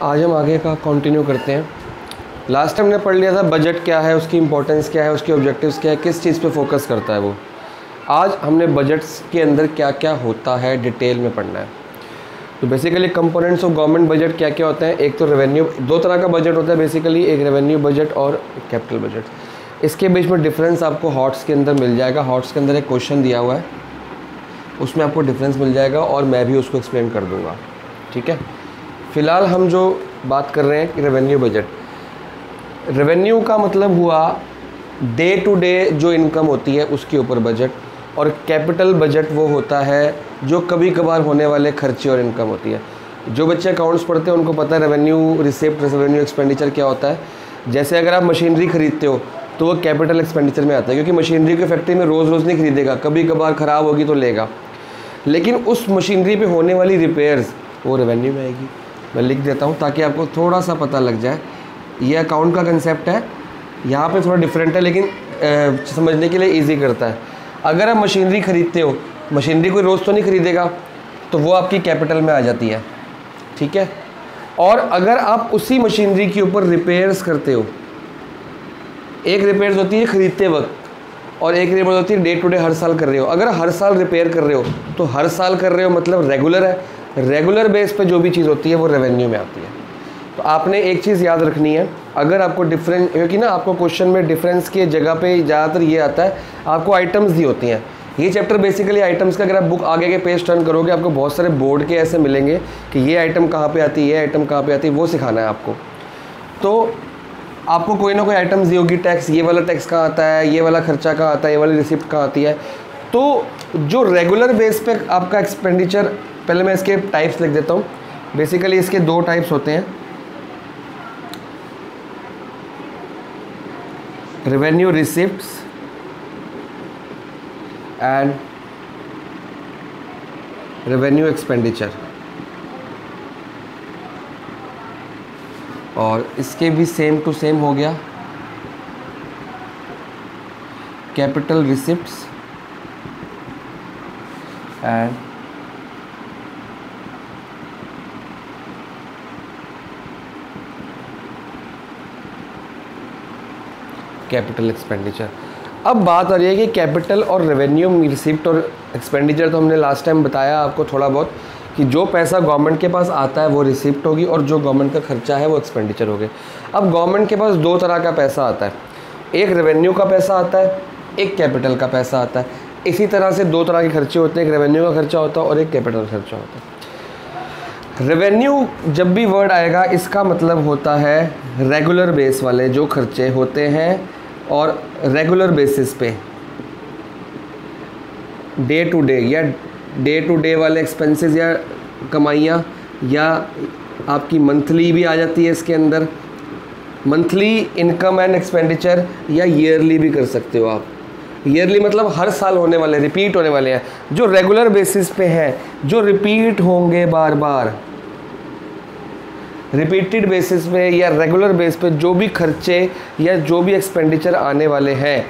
आज हम आगे का कंटिन्यू करते हैं। लास्ट टाइम हमने पढ़ लिया था बजट क्या है, उसकी इंपॉर्टेंस क्या है, उसके ऑब्जेक्टिव्स क्या है, किस चीज़ पे फोकस करता है वो। आज हमने बजट्स के अंदर क्या क्या होता है डिटेल में पढ़ना है। तो basically components of government budget क्या क्या होते हैं। एक तो रेवेन्यू, दो तरह का बजट होता है बेसिकली, एक रेवेन्यू बजट और कैपिटल बजट। इसके बीच में डिफरेंस आपको हॉट्स के अंदर मिल जाएगा। हॉट्स के अंदर एक क्वेश्चन दिया हुआ है, उसमें आपको डिफरेंस मिल जाएगा और मैं भी उसको एक्सप्लेन कर दूंगा। ठीक है, फ़िलहाल हम जो बात कर रहे हैं कि रेवेन्यू बजट, रेवेन्यू का मतलब हुआ डे टू डे जो इनकम होती है उसके ऊपर बजट, और कैपिटल बजट वो होता है जो कभी कभार होने वाले खर्चे और इनकम होती है। जो बच्चे अकाउंट्स पढ़ते हैं उनको पता है रेवेन्यू रिसिप्ट, रेवेन्यू एक्सपेंडिचर क्या होता है। जैसे अगर आप मशीनरी खरीदते हो तो वो कैपिटल एक्सपेंडिचर में आता है, क्योंकि मशीनरी को फैक्ट्री में रोज़ रोज़ नहीं खरीदेगा, कभी कभार ख़राब होगी तो लेगा। लेकिन उस मशीनरी पे होने वाली रिपेयर्स वो रेवेन्यू में आएगी। मैं लिख देता हूँ ताकि आपको थोड़ा सा पता लग जाए। ये अकाउंट का कंसेप्ट है, यहाँ पे थोड़ा डिफरेंट है लेकिन समझने के लिए इजी करता है। अगर आप मशीनरी खरीदते हो, मशीनरी कोई रोज़ तो नहीं खरीदेगा, तो वो आपकी कैपिटल में आ जाती है। ठीक है, और अगर आप उसी मशीनरी के ऊपर रिपेयर्स करते हो, एक रिपेयर्स होती है खरीदते वक्त और एक रिपेयर होती है डे टू डे हर साल कर रहे हो। अगर हर साल रिपेयर कर रहे हो तो हर साल कर रहे हो मतलब रेगुलर है, रेगुलर बेस पे जो भी चीज़ होती है वो रेवेन्यू में आती है। तो आपने एक चीज़ याद रखनी है, अगर आपको डिफरेंस, क्योंकि ना आपको क्वेश्चन में डिफरेंस की जगह पे ज़्यादातर ये आता है, आपको आइटम्स दी होती हैं। ये चैप्टर बेसिकली आइटम्स का, अगर आप बुक आगे के पेज टर्न करोगे आपको बहुत सारे बोर्ड के ऐसे मिलेंगे कि ये आइटम कहाँ पे आती है, ये आइटम कहाँ पे आती है, वो सिखाना है आपको। तो आपको कोई ना कोई आइटम्स दी होगी, टैक्स, ये वाला टैक्स कहाँ आता है, ये वाला खर्चा कहाँ आता है, ये वाली रिसिप्ट कहाँ आती है। तो जो रेगुलर बेस पे आपका एक्सपेंडिचर, पहले मैं इसके टाइप्स लिख देता हूँ। बेसिकली इसके दो टाइप्स होते हैं, revenue receipts and revenue expenditure. और इसके भी सेम टू सेम हो गया, capital receipts and capital expenditure. अब बात आ रही है कि कैपिटल और रेवेन्यू रिसिप्ट और एक्सपेंडिचर, तो हमने लास्ट टाइम बताया आपको थोड़ा बहुत कि जो पैसा गवर्नमेंट के पास आता है वो रिसिप्ट होगी और जो गवर्नमेंट का खर्चा है वो एक्सपेंडिचर हो गए। अब गवर्नमेंट के पास दो तरह का पैसा आता है, एक रेवेन्यू का पैसा आता है, एक कैपिटल का पैसा आता है। इसी तरह से दो तरह के खर्चे होते हैं, एक रेवेन्यू का खर्चा होता है और एक कैपिटल का खर्चा होता है। रेवेन्यू जब भी वर्ड आएगा इसका मतलब होता है रेगुलर बेस वाले जो खर्चे होते हैं और रेगुलर बेसिस पे डे टू डे या डे टू डे वाले एक्सपेंसेस या कमाइयाँ, या आपकी मंथली भी आ जाती है इसके अंदर, मंथली इनकम एंड एक्सपेंडिचर, या ईयरली भी कर सकते हो आप। ईयरली मतलब हर साल होने वाले, रिपीट होने वाले हैं, जो रेगुलर बेसिस पे हैं, जो रिपीट होंगे बार बार, रिपीटेड बेसिस पे या रेगुलर बेस पे जो भी खर्चे या जो भी एक्सपेंडिचर आने वाले हैं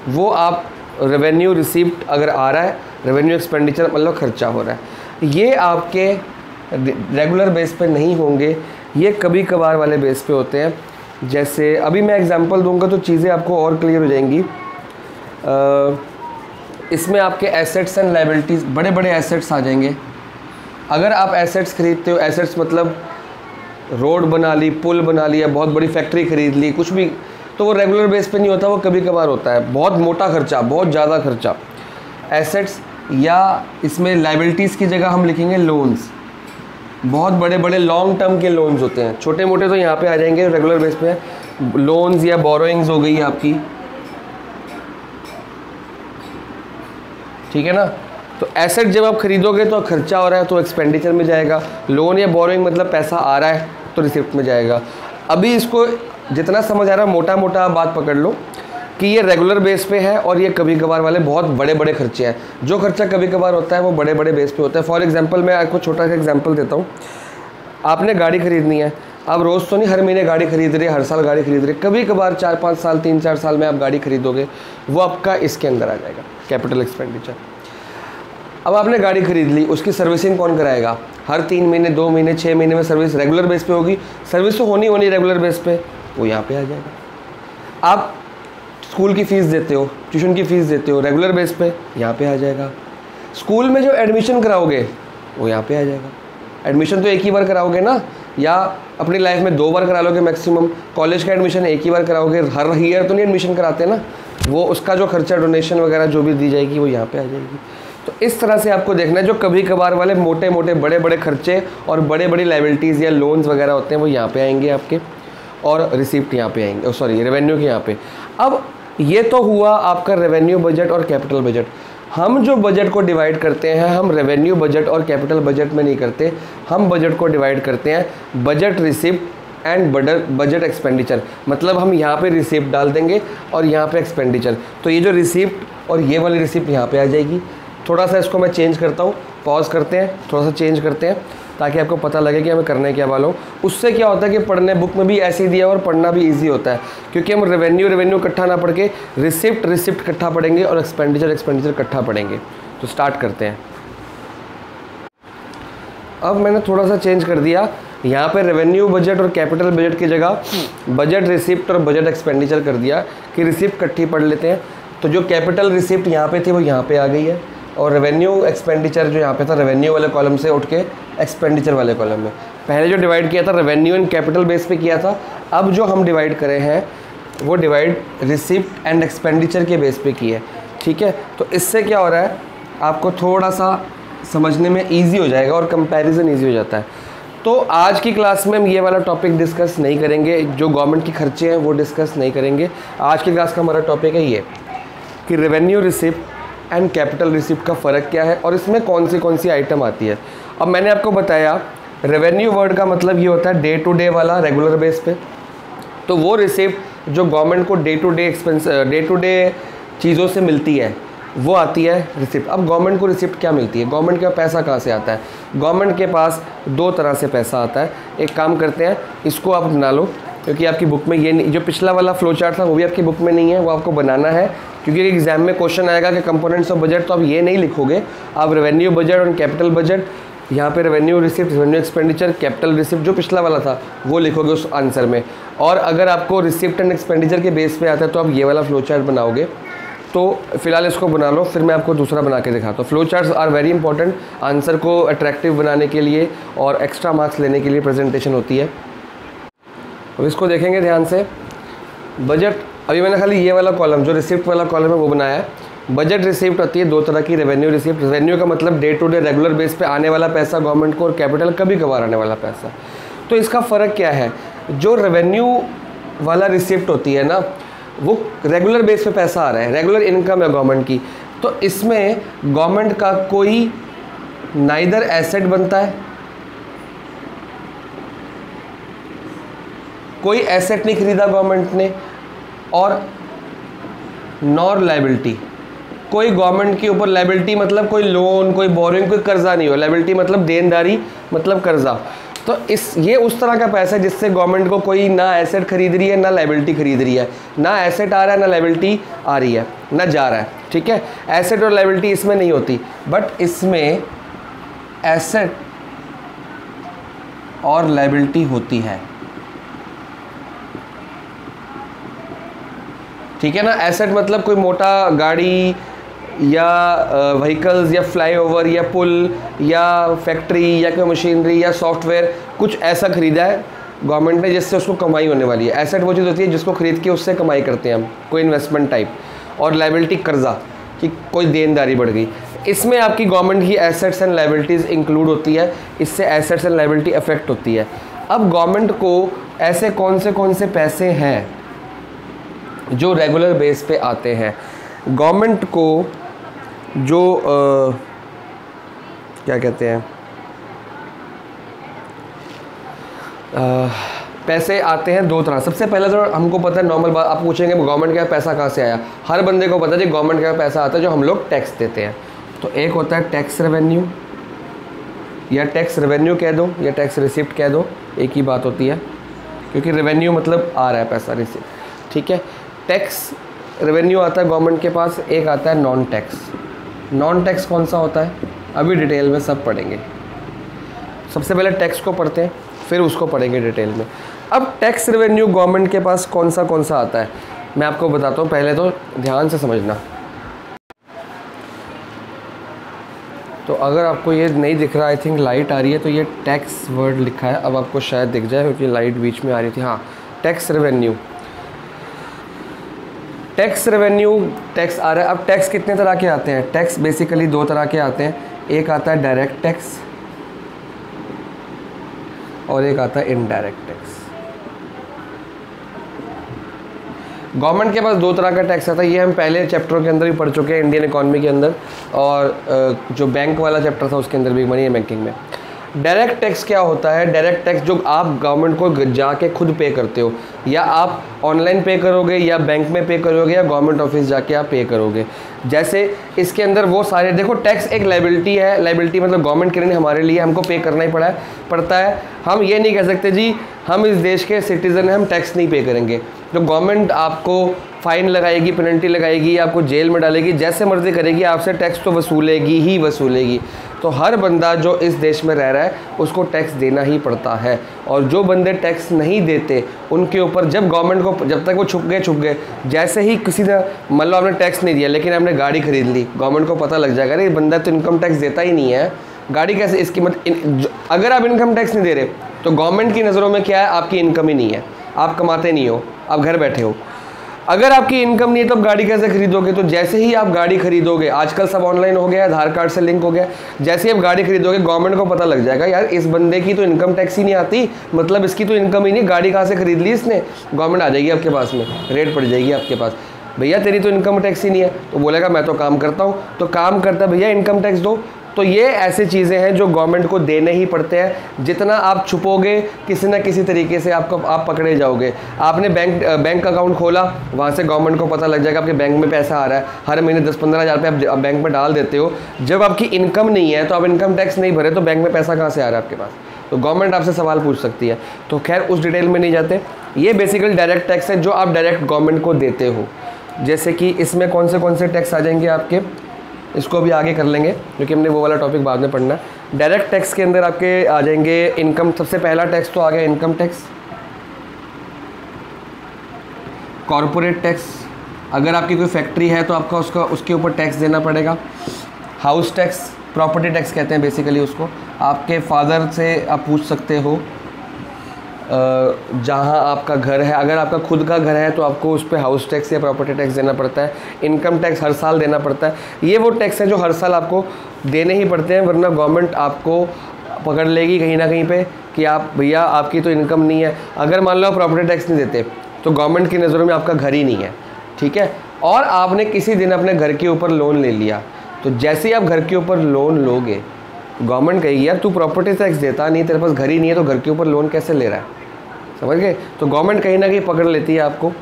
वो आप रेवेन्यू रिसिप्ट अगर आ रहा है, रेवेन्यू एक्सपेंडिचर मतलब खर्चा हो रहा है, ये आपके रेगुलर बेस पे नहीं होंगे, ये कभी कभार वाले बेस पे होते हैं। जैसे अभी मैं एग्जांपल दूंगा तो चीज़ें आपको और क्लियर हो जाएंगी। इसमें आपके एसेट्स एंड लायबिलिटीज़, बड़े बड़े एसेट्स आ जाएंगे। अगर आप एसेट्स खरीदते हो, एसेट्स मतलब रोड बना ली, पुल बना लिया, बहुत बड़ी फैक्ट्री खरीद ली, कुछ भी, तो वो रेगुलर बेस पे नहीं होता, वो कभी कभार होता है, बहुत मोटा खर्चा, बहुत ज़्यादा खर्चा, एसेट्स। या इसमें लायबिलिटीज़ की जगह हम लिखेंगे लोन्स, बहुत बड़े बड़े लॉन्ग टर्म के लोन्स होते हैं, छोटे मोटे तो यहाँ पे आ जाएंगे रेगुलर बेस पे, लोन्स या बोरोइंग्स हो गई आपकी। ठीक है ना, तो एसेट जब आप खरीदोगे तो खर्चा हो रहा है तो एक्सपेंडिचर में जाएगा, लोन या बोरोइंग मतलब पैसा आ रहा है तो रिसिप्ट में जाएगा। अभी इसको जितना समझ आ रहा है मोटा मोटा आप बात पकड़ लो कि ये रेगुलर बेस पे है और ये कभी कभार वाले बहुत बड़े बड़े खर्चे हैं। जो खर्चा कभी कभार होता है वो बड़े बड़े बेस पे होता है। फॉर एग्जांपल मैं आपको छोटा सा एग्जांपल देता हूँ। आपने गाड़ी खरीदनी है, आप रोज़ तो नहीं हर महीने गाड़ी खरीद रहे, हर साल गाड़ी खरीद रहे, कभी कभार 4-5 साल 3-4 साल में आप गाड़ी खरीदोगे, वो आपका इसके अंदर आ जाएगा कैपिटल एक्सपेंडिचर। अब आपने गाड़ी खरीद ली, उसकी सर्विसिंग कौन कराएगा? हर 3 महीने, 2 महीने, 6 महीने में सर्विस रेगुलर बेस पे होगी। सर्विस तो होनी रेगुलर बेस पे, वो यहाँ पे आ जाएगा। आप स्कूल की फ़ीस देते हो, ट्यूशन की फ़ीस देते हो रेगुलर बेस पे, यहाँ पे आ जाएगा। स्कूल में जो एडमिशन कराओगे वो यहाँ पे आ जाएगा। एडमिशन तो एक ही बार कराओगे ना, या अपनी लाइफ में 2 बार करा लोगे मैक्सिमम। कॉलेज का एडमिशन एक ही बार कराओगे, हर ईयर तो नहीं एडमिशन कराते ना। वो उसका जो खर्चा, डोनेशन वगैरह जो भी दी जाएगी वो यहाँ पे आ जाएगी। तो इस तरह से आपको देखना है, जो कभी कभार वाले मोटे मोटे बड़े बड़े खर्चे और बड़े बड़ी लाइबिलिटीज़ या लोन्स वगैरह होते हैं वो यहाँ पे आएंगे आपके, और रिसिप्ट यहाँ पे आएंगे, सॉरी रेवेन्यू के यहाँ पे। अब ये तो हुआ आपका रेवेन्यू बजट और कैपिटल बजट। हम जो बजट को डिवाइड करते हैं, हम रेवेन्यू बजट और कैपिटल बजट में नहीं करते, हम बजट को डिवाइड करते हैं budget receipt and budget expenditure. मतलब हम यहाँ पे रिसिप्ट डाल देंगे और यहाँ पे एक्सपेंडिचर। तो ये जो रिसिप्ट और ये वाली रिसिप्ट यहाँ पे आ जाएगी। थोड़ा सा इसको मैं चेंज करता हूँ, पॉज करते हैं, थोड़ा सा चेंज करते हैं ताकि आपको पता लगे कि हमें करने क्या वाला हूँ। उससे क्या होता है कि पढ़ने बुक में भी ऐसे ही दिया और पढ़ना भी इजी होता है, क्योंकि हम रेवेन्यू इकट्ठा ना पढ़ के रिसिप्ट इकट्ठा पढ़ेंगे और एक्सपेंडिचर इकट्ठा पढ़ेंगे। तो स्टार्ट करते हैं। अब मैंने थोड़ा सा चेंज कर दिया, यहाँ पे रेवेन्यू बजट और कैपिटल बजट की जगह बजट रिसिप्ट और बजट एक्सपेंडिचर कर दिया कि रिसिप्ट इकट्ठी पढ़ लेते हैं। तो जो कैपिटल रिसिप्ट यहाँ पे थी वो यहाँ पे आ गई है, और रेवेन्यू एक्सपेंडिचर जो यहाँ पे था रेवेन्यू वाले कॉलम से उठ के एक्सपेंडिचर वाले कॉलम में। पहले जो डिवाइड किया था रेवेन्यू एंड कैपिटल बेस पे किया था, अब जो हम डिवाइड करे हैं वो डिवाइड रिसिप्ट एंड एक्सपेंडिचर के बेस पे की है। ठीक है, तो इससे क्या हो रहा है, आपको थोड़ा सा समझने में ईजी हो जाएगा और कंपैरिजन ईजी हो जाता है। तो आज की क्लास में हम ये वाला टॉपिक डिस्कस नहीं करेंगे, जो गवर्नमेंट के खर्चे हैं वो डिस्कस नहीं करेंगे। आज की क्लास का हमारा टॉपिक है ये कि revenue receipt and capital receipt का फ़र्क क्या है और इसमें कौन सी आइटम आती है। अब मैंने आपको बताया रेवेन्यू वर्ड का मतलब ये होता है डे टू डे वाला, रेगुलर बेस पे। तो वो रिसिप्ट जो गवर्नमेंट को डे टू डे चीज़ों से मिलती है वो आती है रिसिप्ट। अब गवर्नमेंट को रिसिप्ट क्या मिलती है, गवर्नमेंट का पैसा कहाँ से आता है? गवर्नमेंट के पास 2 तरह से पैसा आता है। एक काम करते हैं, इसको आप बना लो, क्योंकि आपकी बुक में ये नहीं, जो पिछला वाला फ्लो चार्ट था वो भी आपकी बुक में नहीं है, वो आपको बनाना है, क्योंकि एग्जाम में क्वेश्चन आएगा कि कंपोनेंट्स ऑफ बजट। तो आप ये नहीं लिखोगे, आप रेवेन्यू बजट और कैपिटल बजट, यहाँ पे revenue receipt, revenue expenditure, capital receipt जो पिछला वाला था वो लिखोगे उस आंसर में। और अगर आपको रिसिप्ट एंड एक्सपेंडिचर के बेस पे आता है तो आप ये वाला फ्लो चार्ट बनाओगे। तो फिलहाल इसको बना लो, फिर मैं आपको दूसरा बना के दिखाता हूँ। Flow charts are very important answer को अट्रैक्टिव बनाने के लिए और एक्स्ट्रा मार्क्स लेने के लिए प्रेजेंटेशन होती है। अब इसको देखेंगे ध्यान से। बजट, अभी मैंने खाली ये वाला कॉलम जो रिसिप्ट वाला कॉलम है वो बनाया है। बजट रिसिप्ट होती है 2 तरह की, रेवेन्यू रिसिप्ट, रेवेन्यू का मतलब day to day regular base पे आने वाला पैसा गवर्नमेंट को, और कैपिटल कभी कभार आने वाला पैसा। तो इसका फ़र्क क्या है, जो रेवेन्यू वाला रिसिप्ट होती है ना वो रेगुलर बेस पे पैसा आ रहा है, रेगुलर इनकम है गवर्नमेंट की। तो इसमें गवर्नमेंट का कोई नाइदर एसेट बनता है, कोई एसेट नहीं खरीदा गवर्नमेंट ने, और नॉर लायबिलिटी, कोई गवर्नमेंट के ऊपर लायबिलिटी मतलब कोई लोन, कोई बोरिंग, कोई कर्जा नहीं हो। लायबिलिटी मतलब देनदारी, मतलब कर्जा। तो ये उस तरह का पैसा है जिससे गवर्नमेंट को कोई ना एसेट खरीद रही है ना लायबिलिटी खरीद रही है, ना एसेट आ रहा है ना लायबिलिटी आ रही है, ना जा रहा है। ठीक है, एसेट और लायबिलिटी इसमें नहीं होती, बट इसमें एसेट और लायबिलिटी होती है। ठीक है ना, एसेट मतलब कोई मोटा गाड़ी या व्हीकल्स या फ्लाईओवर या पुल या फैक्ट्री या कोई मशीनरी या सॉफ्टवेयर, कुछ ऐसा खरीदा है गवर्नमेंट ने जिससे उसको कमाई होने वाली है। एसेट वो चीज़ होती है जिसको खरीद के उससे कमाई करते हैं हम, कोई इन्वेस्टमेंट टाइप। और लायबिलिटी कर्जा, कि कोई देनदारी बढ़ गई। इसमें आपकी गवर्नमेंट की एसेट्स एंड लायबिलिटीज़ इंक्लूड होती है, इससे एसेट्स एंड लायबिलिटी अफेक्ट होती है। अब गवर्नमेंट को ऐसे कौन से पैसे हैं जो रेगुलर बेस पे आते हैं? गवर्नमेंट को जो क्या कहते हैं, पैसे आते हैं 2 तरह। सबसे पहले तो हमको पता है, नॉर्मल बात, आप पूछेंगे गवर्नमेंट का पैसा कहाँ से आया, हर बंदे को पता है गवर्नमेंट का पैसा आता है जो हम लोग टैक्स देते हैं। तो एक होता है टैक्स रेवेन्यू, या टैक्स रेवेन्यू कह दो या टैक्स रिसिप्ट कह दो, एक ही बात होती है, क्योंकि रेवेन्यू मतलब आ रहा है पैसा, रिसिप्ट। ठीक है, टैक्स रेवेन्यू आता है गवर्नमेंट के पास। एक आता है नॉन टैक्स। नॉन टैक्स कौन सा होता है? अभी डिटेल में सब पढ़ेंगे। सबसे पहले टैक्स को पढ़ते हैं, फिर उसको पढ़ेंगे डिटेल में। अब टैक्स रेवेन्यू गवर्नमेंट के पास कौन सा आता है मैं आपको बताता हूँ, पहले तो ध्यान से समझना। तो अगर आपको ये नहीं दिख रहा, आई थिंक लाइट आ रही है, तो ये टैक्स वर्ड लिखा है, अब आपको शायद दिख जाए क्योंकि लाइट बीच में आ रही थी। हाँ, tax revenue, tax revenue, tax आ रहा है। अब टैक्स कितने तरह के आते हैं? टैक्स बेसिकली दो तरह के आते हैं, एक आता है डायरेक्ट टैक्स और एक आता है इनडायरेक्ट टैक्स। गवर्नमेंट के पास दो तरह का टैक्स आता है, ये हम पहले चैप्टरों के अंदर भी पढ़ चुके हैं, इंडियन इकोनॉमी के अंदर, और जो बैंक वाला चैप्टर था उसके अंदर भी, मनी बैंकिंग में। डायरेक्ट टैक्स क्या होता है? डायरेक्ट टैक्स जो आप गवर्नमेंट को जाके खुद पे करते हो, या आप ऑनलाइन पे करोगे, या बैंक में पे करोगे, या गवर्नमेंट ऑफिस जाके आप पे करोगे। जैसे इसके अंदर वो सारे, देखो टैक्स एक लायबिलिटी है, लायबिलिटी मतलब गवर्नमेंट के लिए, हमारे लिए हमको पे करना ही पड़ता है। हम ये नहीं कह सकते जी हम इस देश के सिटीज़न हैं, हम टैक्स नहीं पे करेंगे। तो गवर्नमेंट आपको फ़ाइन लगाएगी, पेनल्टी लगाएगी, आपको जेल में डालेगी, जैसे मर्जी करेगी, आपसे टैक्स तो वसूलेगी ही वसूलेगी। तो हर बंदा जो इस देश में रह रहा है उसको टैक्स देना ही पड़ता है। और जो बंदे टैक्स नहीं देते उनके ऊपर, जब गवर्नमेंट को, जब तक वो छुप गए, जैसे ही किसी ने, मान लो आपने टैक्स नहीं दिया लेकिन आपने गाड़ी खरीद ली, गवर्नमेंट को पता लग जाएगा अरे बंदा तो इनकम टैक्स देता ही नहीं है, गाड़ी कैसे इसकी अगर आप इनकम टैक्स नहीं दे रहे तो गवर्नमेंट की नज़रों में क्या है? आपकी इनकम ही नहीं है, आप कमाते नहीं हो, आप घर बैठे हो। अगर आपकी इनकम नहीं है तो आप गाड़ी कैसे खरीदोगे? तो जैसे ही आप गाड़ी खरीदोगे, आजकल सब ऑनलाइन हो गया, आधार कार्ड से लिंक हो गया, जैसे ही आप गाड़ी खरीदोगे गवर्नमेंट को पता लग जाएगा यार इस बंदे की तो इनकम टैक्स ही नहीं आती, मतलब इसकी तो इनकम ही नहीं, गाड़ी कहाँ से खरीद ली इसने। गवर्नमेंट आ जाएगी आपके पास में, रेट पड़ जाएगी आपके पास, भैया तेरी तो इनकम टैक्स ही नहीं है। तो बोलेगा मैं तो काम करता हूँ, तो काम करता भैया इनकम टैक्स दो। तो ये ऐसी चीज़ें हैं जो गवर्नमेंट को देने ही पड़ते हैं। जितना आप छुपोगे किसी ना किसी तरीके से आप पकड़े जाओगे। आपने बैंक अकाउंट खोला, वहाँ से गवर्नमेंट को पता लग जाएगा आपके बैंक में पैसा आ रहा है, हर महीने 10-15 हज़ार रुपये आप बैंक में डाल देते हो। जब आपकी इनकम नहीं है तो आप इनकम टैक्स नहीं भरे तो बैंक में पैसा कहाँ से आ रहा है आपके पास? तो गवर्नमेंट आपसे सवाल पूछ सकती है। तो खैर उस डिटेल में नहीं जाते। ये बेसिकली डायरेक्ट टैक्स है जो आप डायरेक्ट गवर्नमेंट को देते हो। जैसे कि इसमें कौन से टैक्स आ जाएंगे आपके, इसको भी आगे कर लेंगे क्योंकि हमने वो वाला टॉपिक बाद में पढ़ना है। डायरेक्ट टैक्स के अंदर आपके आ जाएंगे इनकम, सबसे पहला टैक्स तो आ गया इनकम टैक्स। कॉरपोरेट टैक्स, अगर आपकी कोई फैक्ट्री है तो आपका उसके ऊपर टैक्स देना पड़ेगा। हाउस टैक्स, प्रॉपर्टी टैक्स कहते हैं बेसिकली उसको। आपके फादर से आप पूछ सकते हो जहाँ आपका घर है, अगर आपका खुद का घर है तो आपको उस पर हाउस टैक्स या प्रॉपर्टी टैक्स देना पड़ता है। इनकम टैक्स हर साल देना पड़ता है। ये वो टैक्स हैं जो हर साल आपको देने ही पड़ते हैं, वरना गवर्नमेंट आपको पकड़ लेगी कहीं ना कहीं पे कि आप भैया आपकी तो इनकम नहीं है। अगर मान लो प्रॉपर्टी टैक्स नहीं देते तो गवर्नमेंट की नज़रों में आपका घर ही नहीं है, ठीक है। और आपने किसी दिन अपने घर के ऊपर लोन ले लिया, तो जैसे ही आप घर के ऊपर लोन लोगे गवर्नमेंट कहेगी यार तू प्रॉपर्टी टैक्स देता नहीं, तेरे पास घर ही नहीं है तो घर के ऊपर लोन कैसे ले रहा है, समझ गए। तो गवर्नमेंट कहीं ना कहीं पकड़ लेती है आपको।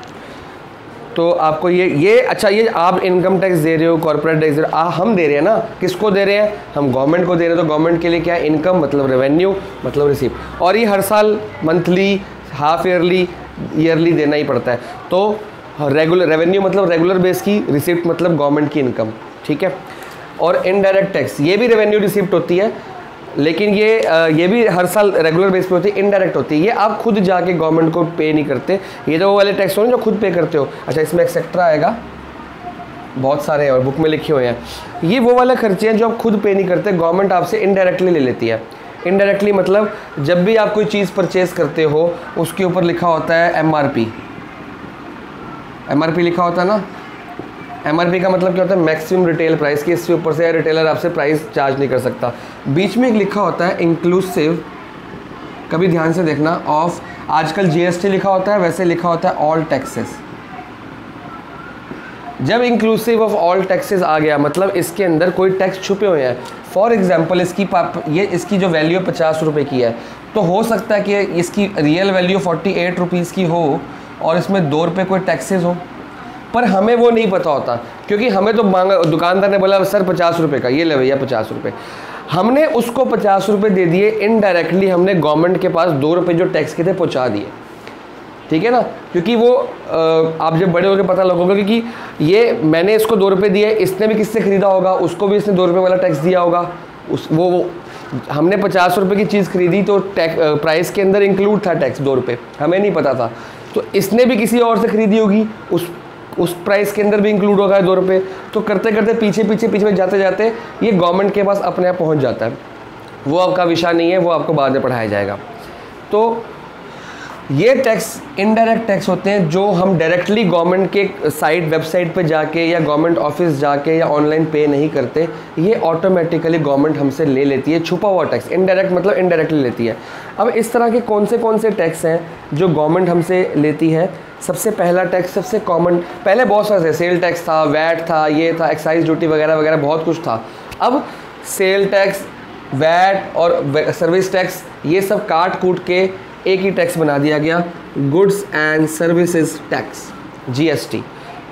तो आपको ये अच्छा, ये आप इनकम टैक्स दे रहे हो, कॉर्पोरेट टैक्स दे रहे हो, हम दे रहे हैं ना, किसको दे रहे हैं? हम गवर्नमेंट को दे रहे हैं। तो गवर्नमेंट के लिए क्या है? इनकम मतलब रेवेन्यू मतलब रिसीप्ट, और ये हर साल मंथली, हाफ ईयरली देना ही पड़ता है। तो रेगुलर रेवेन्यू मतलब रेगुलर बेस की, रिसिप्ट मतलब गवर्नमेंट की इनकम, ठीक है। और इनडायरेक्ट टैक्स, ये भी रेवेन्यू रिसिप्ट होती है, लेकिन ये भी हर साल रेगुलर बेस पे होती है, इनडायरेक्ट होती है। ये आप खुद जाके गवर्नमेंट को पे नहीं करते, ये तो वो वाले टैक्स हो जो खुद पे करते हो। अच्छा, इसमें एक्सेट्रा आएगा, बहुत सारे हैं और बुक में लिखे हुए हैं। ये वो वाले खर्चे हैं जो आप खुद पे नहीं करते, गवर्नमेंट आपसे इनडायरेक्टली ले लेती है। इनडायरेक्टली मतलब जब भी आप कोई चीज़ परचेज करते हो उसके ऊपर लिखा होता है एमआरपी लिखा होता है ना। एमआरपी का मतलब क्या होता है? मैक्सिमम रिटेल प्राइस, की इससे ऊपर से रिटेलर आपसे प्राइस चार्ज नहीं कर सकता। बीच में एक लिखा होता है इंक्लूसिव, कभी ध्यान से देखना, ऑफ, आजकल जीएसटी लिखा होता है, वैसे लिखा होता है ऑल टैक्सेस। जब इंक्लूसिव ऑफ ऑल टैक्सेस आ गया मतलब इसके अंदर कोई टैक्स छुपे हुए हैं। फॉर एग्जांपल इसकी जो वैल्यू 50 रुपये की है, तो हो सकता है कि इसकी रियल वैल्यू 48 रुपीज़ की हो और इसमें 2 रुपये कोई टैक्सेस हो, पर हमें वो नहीं पता होता क्योंकि हमें तो मांगा, दुकानदार ने बोला सर 50 रुपये का, ये ले भैया 50 रुपये, हमने उसको 50 रुपये दे दिए, इनडायरेक्टली हमने गवर्नमेंट के पास 2 रुपये जो टैक्स के थे पहुँचा दिए, ठीक है ना। क्योंकि वो आप जब बड़े होकर पता लगोगे क्योंकि ये मैंने इसको 2 रुपये दिए, इसने भी किससे ख़रीदा होगा, उसको भी इसने 2 रुपये वाला टैक्स दिया होगा, वो हमने 50 रुपये की चीज़ खरीदी तो प्राइस के अंदर इंक्लूड था टैक्स 2 रुपये, हमें नहीं पता था। तो इसने भी किसी और से खरीदी होगी, उस प्राइस के अंदर भी इंक्लूड होगा 2 रुपये। तो करते करते पीछे जाते जाते ये गवर्नमेंट के पास अपने आप पहुंच जाता है। वो आपका विषय नहीं है, वो आपको बाद में पढ़ाया जाएगा। तो ये टैक्स इनडायरेक्ट टैक्स होते हैं जो हम डायरेक्टली गवर्नमेंट के साइट वेबसाइट पे जाके या गवर्नमेंट ऑफिस जाके या ऑनलाइन पे नहीं करते, ये ऑटोमेटिकली गवर्नमेंट हमसे ले लेती है। छुपा हुआ टैक्स, इनडायरेक्ट मतलब इनडायरेक्टली लेती है। अब इस तरह के कौन से टैक्स हैं जो गवर्नमेंट हमसे लेती है? सबसे पहला टैक्स, सबसे कॉमन, पहले बहुत सारे थे, सेल टैक्स था, वैट था, ये था, एक्साइज ड्यूटी वगैरह वगैरह बहुत कुछ था। अब सेल टैक्स, वैट और सर्विस टैक्स ये सब काट कूट के एक ही टैक्स बना दिया गया, goods and services tax, GST.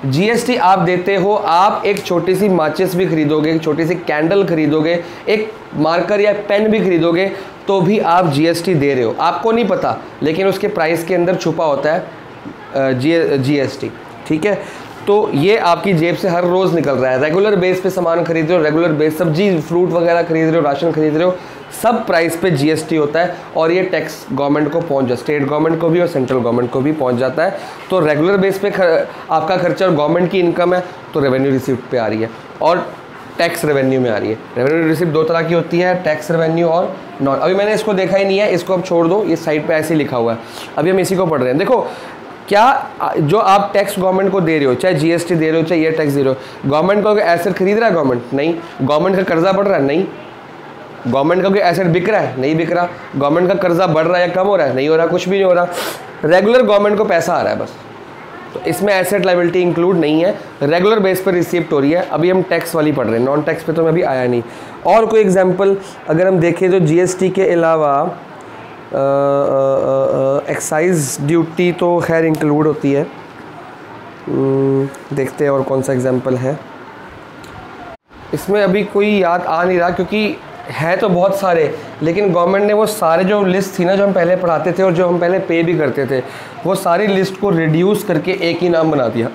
GST आप देते हो, आप एक छोटी सी माचिस भी खरीदोगे, एक छोटी सी कैंडल खरीदोगे, एक मार्कर या पेन भी खरीदोगे तो भी आप जीएसटी दे रहे हो। आपको नहीं पता, लेकिन उसके प्राइस के अंदर छुपा होता है जीएसटी। ठीक है, तो ये आपकी जेब से हर रोज़ निकल रहा है। रेगुलर बेस पे सामान खरीद रहे हो, रेगुलर बेस सब्जी फ्रूट वगैरह खरीद रहे हो, राशन खरीद रहे हो, सब प्राइस पे जीएसटी होता है और ये टैक्स गवर्नमेंट को पहुंच जाता है, स्टेट गवर्नमेंट को भी और सेंट्रल गवर्नमेंट को भी पहुंच जाता है। तो रेगुलर बेस पे आपका खर्चा और गवर्नमेंट की इनकम है तो रेवेन्यू रिसिप्ट पे आ रही है और टैक्स रेवेन्यू में आ रही है। रेवेन्यू रिसिप्ट दो तरह की होती है, टैक्स रेवेन्यू और नॉन। अभी मैंने इसको देखा ही नहीं है, इसको अब छोड़ दो, ये साइड पे ऐसे ही लिखा हुआ है, अभी हम इसी को पढ़ रहे हैं। देखो क्या जो आप टैक्स गवर्नमेंट को दे रहे हो, चाहे जीएसटी दे रहे हो, चाहे ये टैक्स दे रहे हो, गवर्नमेंट का कोई एसेट खरीद रहा है गवर्नमेंट? नहीं। गवर्नमेंट का कर्जा बढ़ रहा है? नहीं। गवर्नमेंट का कोई एसेट बिक रहा है? नहीं बिक रहा। गवर्नमेंट का कर्जा बढ़ रहा है या कम हो रहा है? नहीं हो रहा, कुछ भी नहीं हो रहा। रेगुलर गवर्नमेंट को पैसा आ रहा है बस, तो इसमें एसेट लायबिलिटी इंक्लूड नहीं है, रेगुलर बेस पर रिसीप्ट हो रही है। अभी हम टैक्स वाली पढ़ रहे हैं, नॉन टैक्स पे तो मैं अभी आया नहीं। और कोई एग्जांपल अगर हम देखें तो जीएसटी के अलावा एक्साइज ड्यूटी तो खैर इंक्लूड होती है। देखते हैं और कौन सा एग्जांपल है। इसमें अभी कोई याद आ नहीं रहा क्योंकि है तो बहुत सारे, लेकिन गवर्नमेंट ने वो सारे जो लिस्ट थी ना जो हम पहले पढ़ाते थे और जो हम पहले पे भी करते थे, वो सारी लिस्ट को रिड्यूस करके एक ही नाम बना दिया।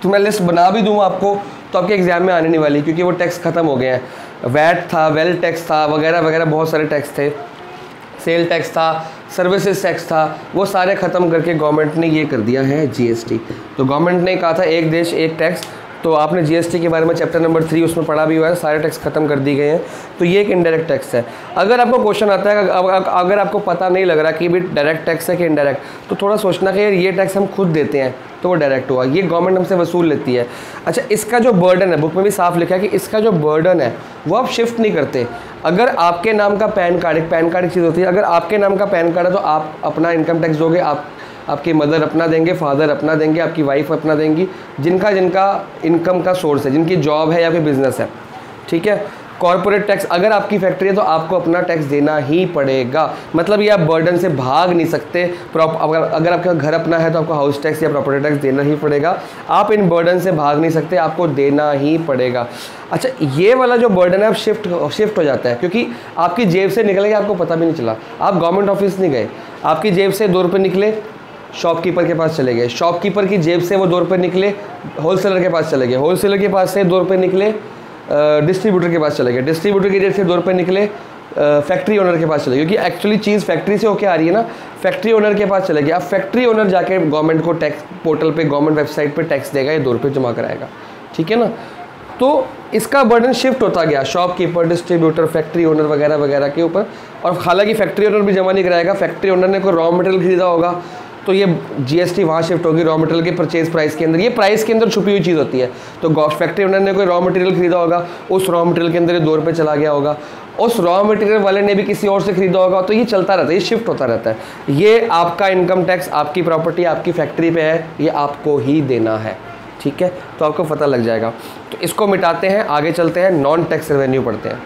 तो मैं लिस्ट बना भी दूँ आपको तो आपके एग्जाम में आने नहीं वाली, क्योंकि वो टैक्स ख़त्म हो गए हैं। वैट था, वेल टैक्स था, वगैरह वगैरह बहुत सारे टैक्स थे, सेल टैक्स था, सर्विसेज टैक्स था, वो सारे ख़त्म करके गवर्नमेंट ने ये कर दिया है जीएसटी। तो गवर्नमेंट ने कहा था एक देश एक टैक्स, तो आपने जीएसटी के बारे में चैप्टर नंबर 3 उसमें पढ़ा भी हुआ है, सारे टैक्स खत्म कर दिए गए हैं। तो ये एक इनडायरेक्ट टैक्स है। अगर आपको क्वेश्चन आता है, अगर आपको पता नहीं लग रहा कि भाई डायरेक्ट टैक्स है कि इनडायरेक्ट, तो थोड़ा सोचना कि यार ये टैक्स हम खुद देते हैं तो वो डायरेक्ट हुआ, ये गवर्नमेंट हमसे वसूल लेती है। अच्छा, इसका जो बर्डन है, बुक में भी साफ लिखा है कि इसका जो बर्डन है वो आप शिफ्ट नहीं करते। अगर आपके नाम का पैन कार्ड, एक पैन कार्ड एक चीज़ होती है, अगर आपके नाम का पैन कार्ड है तो आप अपना इनकम टैक्स दोगे, आपकी मदर अपना देंगे, फादर अपना देंगे, आपकी वाइफ अपना देंगी, जिनका इनकम का सोर्स है, जिनकी जॉब है या फिर बिजनेस है। ठीक है। कॉर्पोरेट टैक्स, अगर आपकी फैक्ट्री है तो आपको अपना टैक्स देना ही पड़ेगा, मतलब ये आप बर्डन से भाग नहीं सकते। अगर आपका घर अपना है तो आपको हाउस टैक्स या प्रॉपर्टी टैक्स देना ही पड़ेगा, आप इन बर्डन से भाग नहीं सकते, आपको देना ही पड़ेगा। अच्छा, ये वाला जो बर्डन है अब शिफ्ट हो जाता है, क्योंकि आपकी जेब से निकल गया, आपको पता भी नहीं चला। आप गवर्नमेंट ऑफिस नहीं गए, आपकी जेब से 2 रुपये निकले, शॉपकीपर के पास चले गए, शॉपकीपर की जेब से वो 2 रुपये निकले, होलसेलर के पास चले गए, होलसेलर के पास से 2 रुपये निकले, डिस्ट्रीब्यूटर के पास चले गए, डिस्ट्रीब्यूटर की जेब से 2 रुपये निकले, फैक्ट्री ओनर के पास चले गए, क्योंकि एक्चुअली चीज़ फैक्ट्री से होके आ रही है ना, फैक्ट्री ओनर के पास चले गए। अब फैक्ट्री ओनर जाके गवर्नमेंट को टैक्स पोर्टल पे, गवर्नमेंट वेबसाइट पे टैक्स देगा, ये 2 रुपये जमा कराएगा। ठीक है ना, तो इसका बर्डन शिफ्ट होता गया शॉपकीपर, डिस्ट्रीब्यूटर, फैक्ट्री ओनर वगैरह वगैरह के ऊपर। और हालांकि फैक्ट्री ओनर भी जमा नहीं कराएगा, फैक्ट्री ओनर ने कोई रॉ मटेरियल खरीदा होगा तो ये जीएसटी वहाँ शिफ्ट होगी रॉ मटेरियल के परचेज प्राइस के अंदर। ये प्राइस के अंदर छुपी हुई चीज़ होती है। तो फैक्ट्री ओनर ने कोई रॉ मटेरियल खरीदा होगा, उस रॉ मटेरियल के अंदर ये 2 रुपये चला गया होगा, उस रॉ मटेरियल वाले ने भी किसी और से खरीदा होगा, तो ये चलता रहता है, ये शिफ्ट होता रहता है। ये आपका इनकम टैक्स आपकी प्रॉपर्टी आपकी फैक्ट्री पे है, ये आपको ही देना है। ठीक है, तो आपको पता लग जाएगा। तो इसको मिटाते हैं, आगे चलते हैं, नॉन टैक्स रेवेन्यू पढ़ते हैं।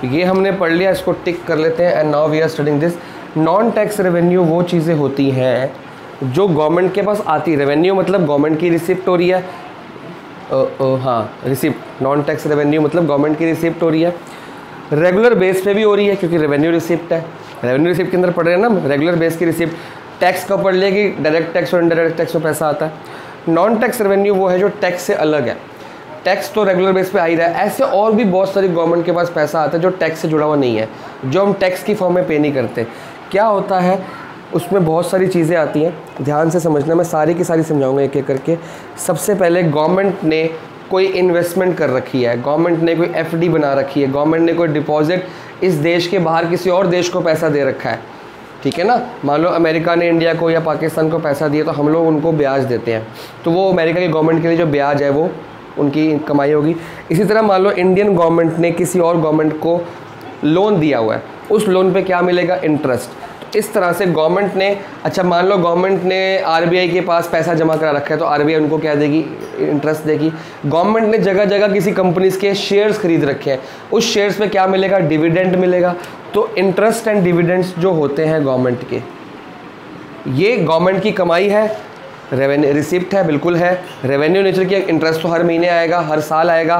तो ये हमने पढ़ लिया, इसको टिक कर लेते हैं। And now we are studying this. Non tax revenue वो चीज़ें होती हैं जो गवर्नमेंट के पास आती है। रेवेन्यू मतलब गवर्नमेंट की रिसिप्ट हो रही है, हाँ रिसिप्ट, नॉन टैक्स रेवेन्यू मतलब गवर्नमेंट की रिसिप्ट हो रही है, रेगुलर बेस पे भी हो रही है क्योंकि रेवेन्यू रिसिप्ट है। रेवेन्यू रिसिप्ट के अंदर पढ़ रहे हैं ना, रेगुलर बेस की रिसिप्ट। टैक्स का पढ़ लिया कि डायरेक्ट टैक्स और इनडायरेक्ट टैक्स में पैसा आता है। नॉन टैक्स रेवेन्यू वो है जो टैक्स से अलग है। टैक्स तो रेगुलर बेस पे आ ही रहा है, ऐसे और भी बहुत सारी गवर्नमेंट के पास पैसा आता है जो टैक्स से जुड़ा हुआ नहीं है, जो हम टैक्स की फॉर्म में पे नहीं करते। क्या होता है उसमें, बहुत सारी चीज़ें आती हैं, ध्यान से समझना, मैं सारी की सारी समझाऊंगा एक एक करके। सबसे पहले गवर्नमेंट ने कोई इन्वेस्टमेंट कर रखी है, गवर्नमेंट ने कोई एफडी बना रखी है, गवर्नमेंट ने कोई डिपॉजिट इस देश के बाहर किसी और देश को पैसा दे रखा है, ठीक है ना। मान लो अमेरिका ने इंडिया को या पाकिस्तान को पैसा दिया तो हम लोग उनको ब्याज देते हैं, तो वो अमेरिका की गवर्नमेंट के लिए जो ब्याज है वो उनकी कमाई होगी। इसी तरह मान लो इंडियन गवर्नमेंट ने किसी और गवर्नमेंट को लोन दिया हुआ है, उस लोन पे क्या मिलेगा, इंटरेस्ट। तो इस तरह से गवर्नमेंट ने, अच्छा मान लो गवर्नमेंट ने आरबीआई के पास पैसा जमा करा रखा है तो आरबीआई उनको क्या देगी, इंटरेस्ट देगी। गवर्नमेंट ने जगह जगह किसी कंपनीज के शेयर्स खरीद रखे हैं, उस शेयर्स पे क्या मिलेगा, डिविडेंड मिलेगा। तो इंटरेस्ट एंड डिविडेंड्स जो होते हैं गवर्नमेंट के, ये गवर्नमेंट की कमाई है, रेवेन्यू रिसिप्ट है, बिल्कुल है, रेवेन्यू नेचर की। इंटरेस्ट तो हर महीने आएगा, हर साल आएगा,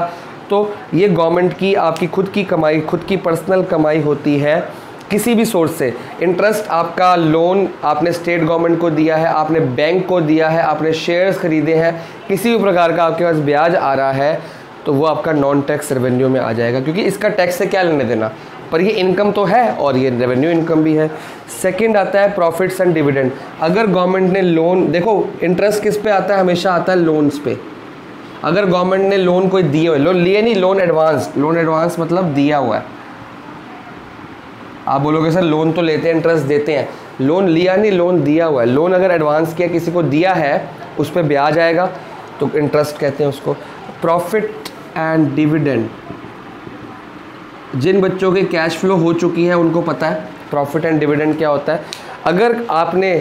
तो ये गवर्नमेंट की आपकी खुद की कमाई, खुद की पर्सनल कमाई होती है किसी भी सोर्स से। इंटरेस्ट आपका लोन आपने स्टेट गवर्नमेंट को दिया है, आपने बैंक को दिया है, आपने शेयर्स खरीदे हैं, किसी भी प्रकार का आपके पास ब्याज आ रहा है तो वो आपका नॉन टैक्स रेवेन्यू में आ जाएगा, क्योंकि इसका टैक्स से क्या लेने देना, पर ये इनकम तो है और ये रेवेन्यू इनकम भी है। सेकंड आता है प्रॉफिट्स एंड डिविडेंड। अगर गवर्नमेंट ने लोन, देखो इंटरेस्ट किस पे आता है, हमेशा आता है लोन्स पे। अगर गवर्नमेंट ने लोन कोई दिए हुए, लोन लिए नहीं, लोन एडवांस मतलब दिया हुआ है। आप बोलोगे सर लोन तो लेते हैं, इंटरेस्ट देते हैं, लोन लिया नहीं, लोन दिया हुआ है। लोन अगर एडवांस किया, किसी को दिया है, उस पर ब्याज आएगा तो इंटरेस्ट कहते हैं उसको। प्रॉफिट एंड डिविडेंड, जिन बच्चों के कैश फ्लो हो चुकी है उनको पता है प्रॉफिट एंड डिविडेंड क्या होता है। अगर आपने,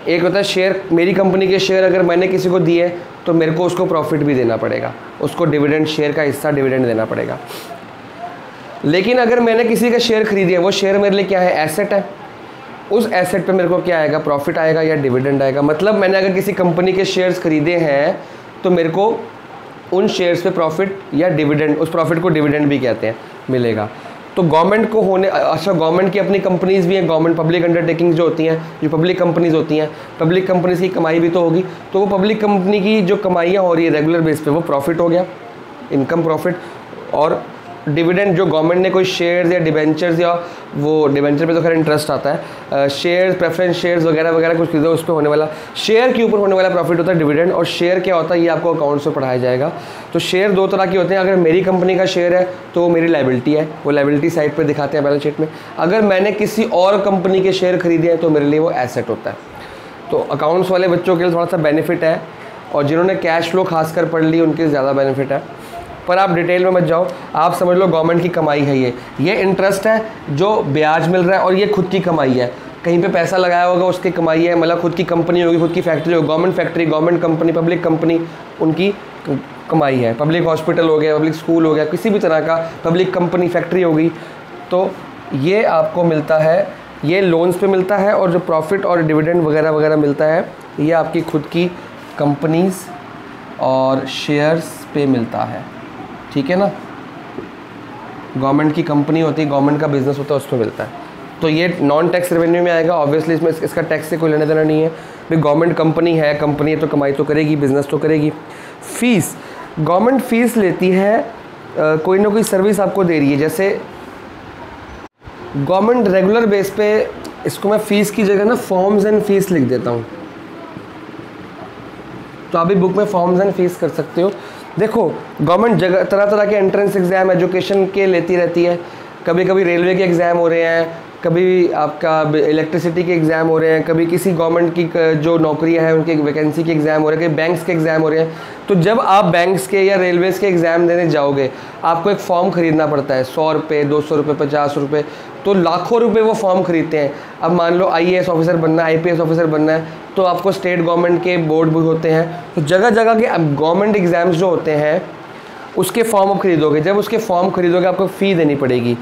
एक होता है शेयर, मेरी कंपनी के शेयर अगर मैंने किसी को दिए तो मेरे को उसको प्रॉफिट भी देना पड़ेगा, उसको डिविडेंड, शेयर का हिस्सा डिविडेंड देना पड़ेगा। लेकिन अगर मैंने किसी का शेयर खरीदिया, वो शेयर मेरे लिए क्या है, एसेट है, उस एसेट पे मेरे को क्या आएगा, प्रॉफिट आएगा या डिविडेंड आएगा। मतलब मैंने अगर किसी कंपनी के शेयर्स खरीदे हैं तो मेरे को उन शेयर्स पे प्रॉफिट या डिविडेंड, उस प्रॉफिट को डिविडेंड भी कहते हैं, मिलेगा। तो गवर्नमेंट को होने, अच्छा गवर्नमेंट की अपनी कंपनीज़ भी हैं, गवर्नमेंट पब्लिक अंडरटेकिंग्स जो होती हैं, जो पब्लिक कंपनीज़ होती हैं, पब्लिक कंपनीज़ की कमाई भी तो होगी। तो वो पब्लिक कंपनी की जो कमाइयाँ हो रही है रेगुलर बेस पे, वो प्रॉफिट हो गया, इनकम प्रॉफिट। और डिविडेंड जो गवर्नमेंट ने कोई शेयर्स या डिबेंचर्स, या वो डिबेंचर पे तो खैर इंटरेस्ट आता है, शेयर्स, प्रेफरेंस शेयर्स वगैरह वगैरह कुछ खरीदो, उस पर होने वाला, शेयर के ऊपर होने वाला प्रॉफिट होता है डिविडेंड। और शेयर क्या होता है ये आपको अकाउंट्स में पढ़ाया जाएगा। तो शेयर दो तरह के होते हैं, अगर मेरी कंपनी का शेयर है तो वो मेरी लाइबिलिटी है, वो लाइबिलिटी साइड पर दिखाते हैं बैलेंस शीट में। अगर मैंने किसी और कंपनी के शेयर खरीदे हैं तो मेरे लिए वो एसेट होता है। तो अकाउंट्स वाले बच्चों के लिए थोड़ा सा बेनिफिट है, और जिन्होंने कैश फ्लो खासकर पढ़ ली उनके ज़्यादा बेनिफिट है। पर आप डिटेल में मत जाओ, आप समझ लो गवर्नमेंट की कमाई है ये इंटरेस्ट है जो ब्याज मिल रहा है, और ये खुद की कमाई है, कहीं पे पैसा लगाया होगा उसकी कमाई है, मतलब खुद की कंपनी होगी, खुद की फैक्ट्री होगी, government factory, government company, public company, उनकी कमाई है। पब्लिक हॉस्पिटल हो गया, पब्लिक स्कूल हो गया, किसी भी तरह का पब्लिक कंपनी फैक्ट्री होगी, तो ये आपको मिलता है, ये लोन्स पे मिलता है। और जो प्रॉफिट और डिविडेंड वगैरह वगैरह मिलता है ये आपकी खुद की कंपनीज़ और शेयर्स पे मिलता है, ठीक है ना। गवर्नमेंट की कंपनी होती है, गवर्नमेंट का बिजनेस होता है, उसमें मिलता है। तो ये नॉन टैक्स रेवेन्यू में आएगा। ऑब्वियसली इसमें इसका टैक्स से कोई लेना देना नहीं है, भाई गवर्नमेंट कंपनी है तो कमाई तो करेगी, बिजनेस तो करेगी। फीस, गवर्नमेंट फीस लेती है, कोई ना कोई सर्विस आपको दे रही है। जैसे गवर्नमेंट रेगुलर बेस पे, इसको मैं फ़ीस की जगह ना फॉर्म्स एंड फीस लिख देता हूँ, तो आप भी बुक में फॉर्म्स एंड फीस कर सकते हो। देखो गवर्नमेंट जगह तरह तरह के एंट्रेंस एग्ज़ाम एजुकेशन के लेती रहती है, कभी कभी रेलवे के एग्ज़ाम हो रहे हैं, कभी आपका इलेक्ट्रिसिटी के एग्ज़ाम हो रहे हैं, कभी किसी गवर्नमेंट की जो नौकरियां हैं उनकी वैकेंसी के एग्ज़ाम हो रहे हैं, कभी बैंक्स के एग्ज़ाम हो रहे हैं। तो जब आप बैंक्स के या रेलवेज़ के एग्ज़ाम देने जाओगे आपको एक फ़ॉर्म ख़रीदना पड़ता है, 100 रुपये, 200 रुपये, 50 रुपये, तो लाखों रुपए वो फॉर्म खरीदते हैं। अब मान लो IAS ऑफिसर बनना है, IPS ऑफिसर बनना है, तो आपको स्टेट गवर्नमेंट के बोर्ड भी होते हैं, तो जगह जगह के गवर्नमेंट एग्ज़ाम्स जो होते हैं उसके फॉर्म आप खरीदोगे। जब उसके फॉर्म खरीदोगे आपको फ़ी देनी पड़ेगी,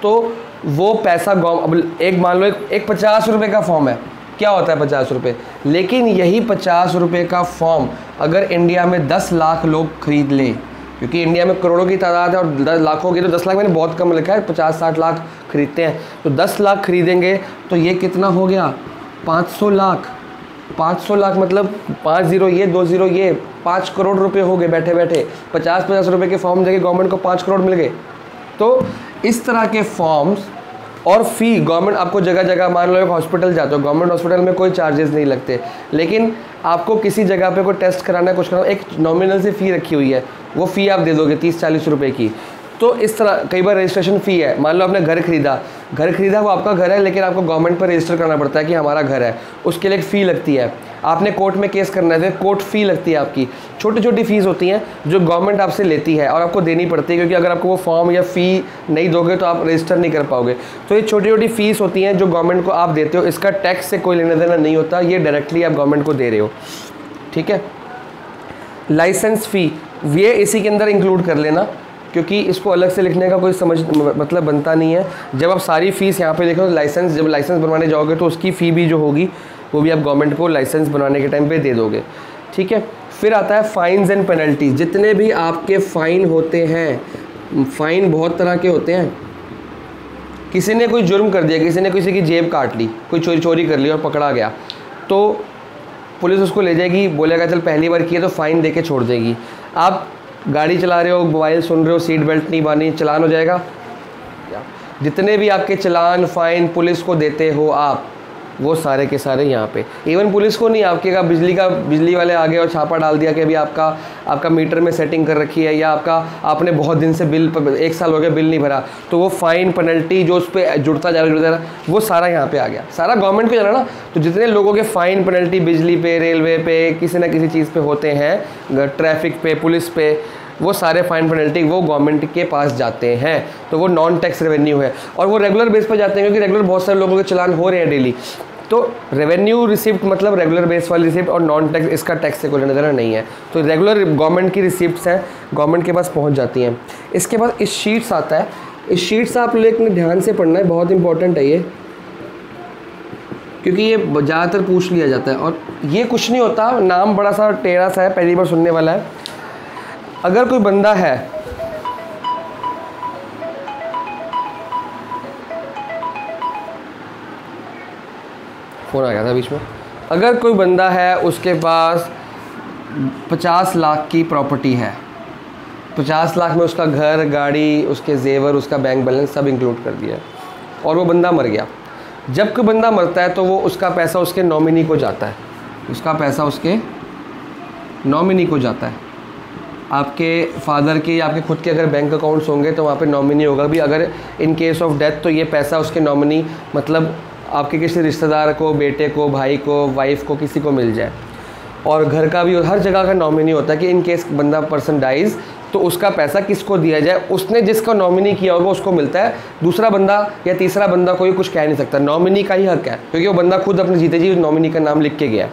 तो वो पैसा अब एक मान लो एक 50 रुपये का फॉर्म है, क्या होता है 50 रुपये, लेकिन यही 50 रुपये का फॉर्म अगर इंडिया में 10 लाख लोग खरीद लें, क्योंकि इंडिया में करोड़ों की तादाद है और 10 लाखों की, तो 10 लाख मैंने बहुत कम लिखा है, 50-60 लाख खरीदते हैं, तो 10 लाख खरीदेंगे तो ये कितना हो गया, 500 लाख। 500 लाख मतलब 5 जीरो ये 2 जीरो ये 5 करोड़ रुपए हो गए बैठे बैठे। 50-50 रुपए के फॉर्म देके गवर्नमेंट को 5 करोड़ मिल गए। तो इस तरह के फॉर्म्स और फ़ी गवर्नमेंट आपको जगह जगह, मान लो एक हॉस्पिटल जाते हो, गवर्नमेंट हॉस्पिटल में कोई चार्जेस नहीं लगते, लेकिन आपको किसी जगह पे कोई टेस्ट कराना है, कुछ कराना, एक नॉमिनल सी फ़ी रखी हुई है, वो फ़ी आप दे दोगे 30-40 रुपए की। तो इस तरह कई बार रजिस्ट्रेशन फ़ी है, मान लो आपने घर खरीदा वो आपका घर है, लेकिन आपको गवर्नमेंट पर रजिस्टर करना पड़ता है कि हमारा घर है, उसके लिए एक फ़ी लगती है। आपने कोर्ट में केस करना है तो कोर्ट फ़ी लगती है आपकी। छोटी छोटी फ़ीस होती हैं जो गवर्नमेंट आपसे लेती है और आपको देनी पड़ती है, क्योंकि अगर आपको वो फॉर्म या फ़ी नहीं दोगे तो आप रजिस्टर नहीं कर पाओगे। तो ये छोटी छोटी फ़ीस होती हैं जो गवर्नमेंट को आप देते हो, इसका टैक्स से कोई लेना देना नहीं होता, ये डायरेक्टली आप गवर्नमेंट को दे रहे हो, ठीक है। लाइसेंस फ़ी ये इसी के अंदर इंक्लूड कर लेना, क्योंकि इसको अलग से लिखने का कोई मतलब बनता नहीं है। जब आप सारी फ़ीस यहाँ पे देखो तो जब लाइसेंस बनवाने जाओगे तो उसकी फ़ी भी जो होगी वो भी आप गवर्नमेंट को लाइसेंस बनवाने के टाइम पे दे दोगे, ठीक है। फिर आता है फ़ाइन्स एंड पेनल्टीज। जितने भी आपके फ़ाइन होते हैं, फ़ाइन बहुत तरह के होते हैं। किसी ने कोई जुर्म कर दिया, किसी ने किसी की जेब काट ली, कोई चोरी कर ली और पकड़ा गया, तो पुलिस उसको ले जाएगी, बोलेगा चल पहली बार किया तो फ़ाइन दे के छोड़ देगी। आप गाड़ी चला रहे हो, मोबाइल सुन रहे हो, सीट बेल्ट नहीं बांधी, चलान हो जाएगा। जितने भी आपके चलान फ़ाइन पुलिस को देते हो आप, वो सारे के सारे यहाँ पे। इवन पुलिस को नहीं, आपके का बिजली वाले आ गए और छापा डाल दिया कि अभी आपका मीटर में सेटिंग कर रखी है, या आपने बहुत दिन से बिल 1 साल हो गया बिल नहीं भरा, तो वो फ़ाइन पेनल्टी जो उस पर जुड़ता जा रहा वो सारा यहाँ पे आ गया। सारा गवर्नमेंट को जाना ना, तो जितने लोगों के फ़ाइन पेनल्टी बिजली पे, रेलवे पे, किसी ना किसी चीज़ पे होते हैं, ट्रैफिक पे, पुलिस पे, वो सारे फ़ाइन पेनल्टी वो गवर्नमेंट के पास जाते हैं। तो वो नॉन टैक्स रेवेन्यू है और वो रेगुलर बेस पर जाते हैं, क्योंकि रेगुलर बहुत सारे लोगों के चलान हो रहे हैं डेली। तो रेवेन्यू रिसिप्ट मतलब रेगुलर बेस वाली रिसिप्ट, और नॉन टैक्स इसका टैक्स से कोई लेना देना नहीं है। तो रेगुलर गवर्नमेंट की रिसिप्ट्स हैं, गवर्नमेंट के पास पहुंच जाती हैं। इसके बाद इस शीट्स आता है। इस शीट्स आप लोग ने ध्यान से पढ़ना है, बहुत इंपॉर्टेंट है ये, क्योंकि ये ज़्यादातर पूछ लिया जाता है। और ये कुछ नहीं होता, नाम बड़ा सा टेढ़ा सा है, पहली बार सुनने वाला है। अगर कोई बंदा है, फ़ोन आ गया था बीच में, अगर कोई बंदा है उसके पास 50 लाख की प्रॉपर्टी है, 50 लाख में उसका घर, गाड़ी, उसके जेवर, उसका बैंक बैलेंस सब इंक्लूड कर दिया, और वो बंदा मर गया। जब कोई बंदा मरता है तो वो उसका पैसा उसके नॉमिनी को जाता है, उसका पैसा उसके नॉमिनी को जाता है। आपके फादर के या आपके खुद के अगर बैंक अकाउंट्स होंगे तो वहाँ पे नॉमिनी होगा भी, अगर इन केस ऑफ डेथ तो ये पैसा उसके नॉमिनी मतलब आपके किसी रिश्तेदार को, बेटे को, भाई को, वाइफ को, किसी को मिल जाए। और घर का भी हर जगह का नॉमिनी होता है कि इन केस बंदा पर्सन डाइज़ तो उसका पैसा किसको दिया जाए, उसने जिसका नॉमिनी किया होगा उसको मिलता है। दूसरा बंदा या तीसरा बंदा कोई कुछ कह नहीं सकता, नॉमिनी का ही हक है, क्योंकि वो बंदा खुद अपने जीते जी नॉमिनी का नाम लिख के गया।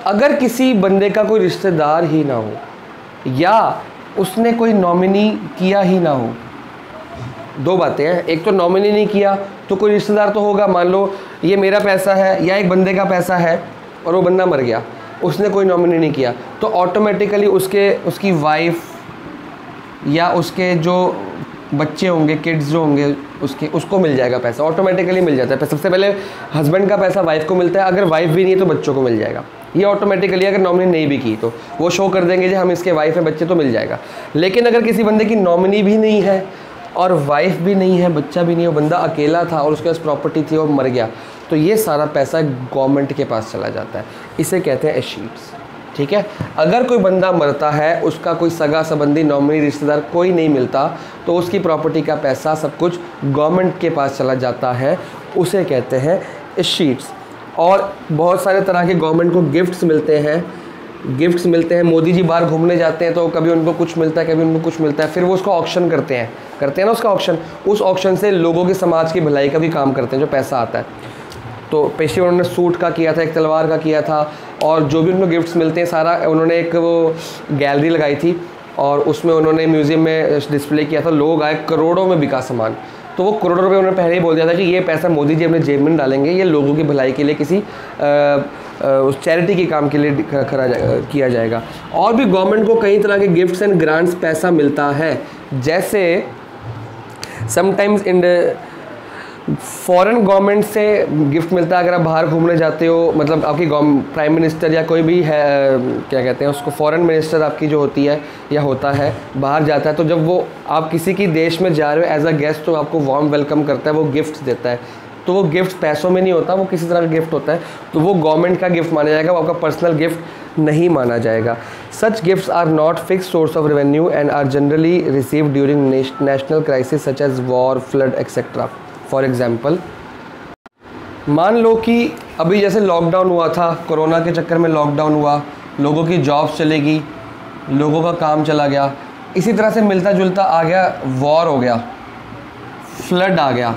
अगर किसी बंदे का कोई रिश्तेदार ही ना हो या उसने कोई नॉमिनी किया ही ना हो, दो बातें हैं, एक तो नॉमिनी नहीं किया तो कोई रिश्तेदार तो होगा। मान लो ये मेरा पैसा है या एक बंदे का पैसा है और वो बंदा मर गया, उसने कोई नॉमिनी नहीं किया, तो ऑटोमेटिकली उसकी वाइफ या उसके जो बच्चे होंगे, किड्स जो होंगे उसको मिल जाएगा पैसा, ऑटोमेटिकली मिल जाता है। सबसे पहले हस्बैंड का पैसा वाइफ को मिलता है, अगर वाइफ भी नहीं है तो बच्चों को मिल जाएगा, ये ऑटोमेटिकली। अगर नॉमिनी नहीं भी की तो वो शो कर देंगे जी हम इसके वाइफ है, बच्चे, तो मिल जाएगा। लेकिन अगर किसी बंदे की नॉमिनी भी नहीं है और वाइफ भी नहीं है, बच्चा भी नहीं है, बंदा अकेला था और उसके पास प्रॉपर्टी थी और मर गया, तो ये सारा पैसा गवर्नमेंट के पास चला जाता है। इसे कहते हैं एशीट्स, ठीक है। अगर कोई बंदा मरता है, उसका कोई सगा संबंधी, नॉमिनी, रिश्तेदार कोई नहीं मिलता, तो उसकी प्रॉपर्टी का पैसा सब कुछ गवर्नमेंट के पास चला जाता है, उसे कहते हैं एशीट्स। और बहुत सारे तरह के गवर्नमेंट को गिफ्ट्स मिलते हैं। मोदी जी बाहर घूमने जाते हैं तो कभी उनको कुछ मिलता है, कभी उनको कुछ मिलता है, फिर वो उसको ऑक्शन करते हैं ना उसका ऑक्शन, उस ऑक्शन से लोगों की समाज की भलाई का भी काम करते हैं जो पैसा आता है। तो पेशी उन्होंने सूट का किया था, एक तलवार का किया था, और जो भी उनको गिफ्ट्स मिलते हैं सारा उन्होंने एक वो गैलरी लगाई थी और उसमें उन्होंने म्यूज़ियम में डिस्प्ले किया था। लोग आए, करोड़ों में बिका सामान, तो वो करोड़ों रुपए उन्होंने पहले ही बोल दिया था कि ये पैसा मोदी जी अपने जेब में डालेंगे, ये लोगों की भलाई के लिए किसी उस चैरिटी के काम के लिए किया जाएगा। और भी गवर्नमेंट को कई तरह के गिफ्ट्स एंड ग्रांट्स पैसा मिलता है, जैसे समटाइम्स फॉरेन गवर्नमेंट से गिफ्ट मिलता है अगर आप बाहर घूमने जाते हो, मतलब आपकी प्राइम मिनिस्टर या कोई भी है, क्या कहते हैं उसको, फॉरेन मिनिस्टर आपकी जो होती है या होता है बाहर जाता है, तो जब वो आप किसी की देश में जा रहे हो एज अ गेस्ट तो आपको वार्म वेलकम करता है, वो गिफ्ट देता है। तो वो गिफ्ट पैसों में नहीं होता, वो किसी तरह का गिफ्ट होता है, तो वो गवर्नमेंट का गिफ्ट माना जाएगा, वो आपका पर्सनल गिफ्ट नहीं माना जाएगा। Such gifts are not fix source of revenue and are generally received during national crisis such as war, flood etcetera. For example, मान लो कि अभी जैसे लॉकडाउन हुआ था, कोरोना के चक्कर में लॉकडाउन हुआ, लोगों की जॉब्स चलेगी, लोगों का काम चला गया, इसी तरह से मिलता जुलता आ गया, वॉर हो गया, फ्लड आ गया,